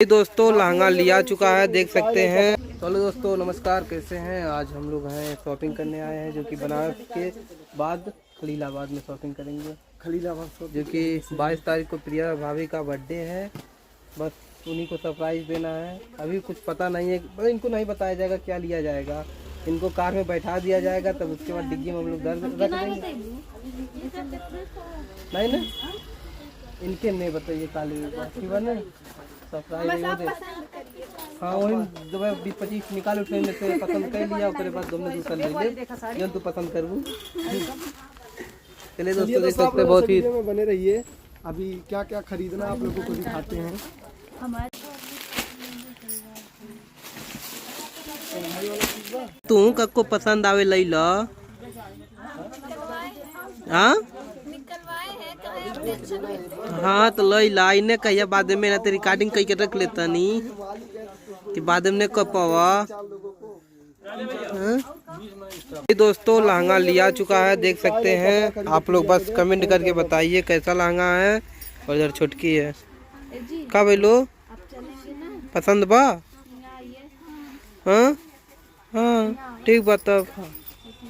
दोस्तों लहंगा लिया चुका है, देख सकते हैं। चलो दोस्तों नमस्कार, कैसे हैं। आज हम लोग हैं शॉपिंग करने आए हैं, जो कि बनारस के बाद खलीलाबाद में शॉपिंग करेंगे। खलीलाबाद जो कि 22 तारीख को प्रिया भाभी का बर्थडे है, बस उन्हीं को सरप्राइज देना है। अभी कुछ पता नहीं है, मतलब इनको नहीं बताया जाएगा क्या लिया जाएगा। इनको कार में बैठा दिया जाएगा, तब उसके बाद डिग्गी में हम लोग रख देंगे। नहीं ना, इनके नहीं बताइए काली नहीं सरप्राइज वो दे। हाँ वही 20-25 निकाल उठे में से पसंद कर लिया, उसके बाद तुमने दूसरा ले ले जो तू पसंद करूँ। चलिए दोस्तों देख सकते हैं, बहुत ही बने रहिए। अभी क्या क्या खरीदना आप लोगों को दिखाते हैं। तू कक्को पसंद आवे लई लो। हाँ हाँ तो लई ला, इन्हें कहिया बाद में ना रिकॉर्डिंग कई के रख लेता नी कि बाद में कब पावा। दोस्तों लहंगा लिया चुका है, देख सकते हैं। आप लोग बस कमेंट करके बताइए कैसा लहंगा है। और इधर छुटकी है का बोलो पसंद बा। हाँ हाँ ठीक बात।